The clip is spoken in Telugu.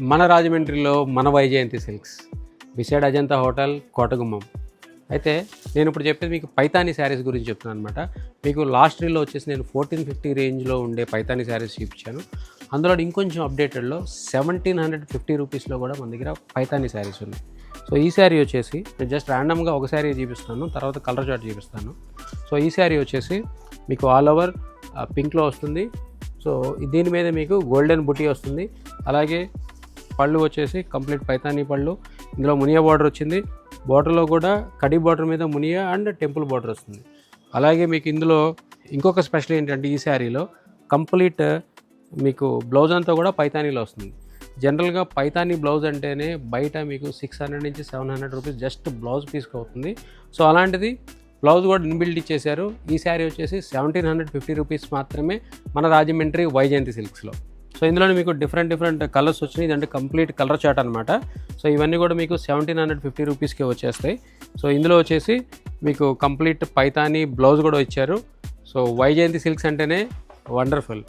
మన రాజమండ్రిలో మన Vyjayanthi silks beside Ajanta hotel Kotagummam. అయితే నేను ఇప్పుడు చెప్పేది మీకు పైతానీ శారీస్ గురించి చెప్తున్నాను అనమాట. మీకు లాస్ట్ రీల్లో వచ్చేసి నేను 1450 రేంజ్లో ఉండే పైతానీ శారీస్ చూపించాను. అందులో ఇంకొంచెం అప్డేటెడ్లో 1750 రూపీస్లో కూడా మన దగ్గర పైతానీ శారీస్ ఉన్నాయి. సో ఈ శారీ వచ్చేసి నేను జస్ట్ ర్యాండమ్గా ఒక శారీ చూపిస్తాను, తర్వాత కలర్ చార్ట్ చూపిస్తాను. సో ఈ శారీ వచ్చేసి మీకు ఆల్ ఓవర్ పింక్లో వస్తుంది. సో దీని మీద మీకు గోల్డెన్ బుటీ వస్తుంది. అలాగే పళ్ళు వచ్చేసి కంప్లీట్ పైతానీ పళ్ళు. ఇందులో మునియా బార్డర్ వచ్చింది. బార్డర్లో కూడా కడీ బార్డర్ మీద మునియా అండ్ టెంపుల్ బార్డర్ వస్తుంది. అలాగే మీకు ఇందులో ఇంకొక స్పెషల్ ఏంటంటే ఈ శారీలో కంప్లీట్ మీకు బ్లౌజ్ అంతా కూడా పైతానీలో వస్తుంది. జనరల్గా పైతానీ బ్లౌజ్ అంటేనే బయట మీకు 600 నుంచి 700 రూపీస్ జస్ట్ బ్లౌజ్ పీస్కి అవుతుంది. సో అలాంటిది బ్లౌజ్ కూడా ఇన్బిల్డ్ ఇచ్చేశారు. ఈ శారీ వచ్చేసి 1750 రూపీస్ మాత్రమే మన రాజమండ్రి వైజయంతి సిల్క్స్లో. సో ఇందులోనే మీకు డిఫరెంట్ కలర్స్ వచ్చినాయి. ఇదంటే కంప్లీట్ కలర్ చార్ట్ అనమాట. సో ఇవన్నీ కూడా మీకు 1750 రూపీస్కే వచ్చేస్తాయి. సో ఇందులో వచ్చేసి మీకు కంప్లీట్ పైతానీ బ్లౌజ్ కూడా ఇచ్చారు. సో వైజయంతి సిల్క్స్ అంటేనే వండర్ఫుల్.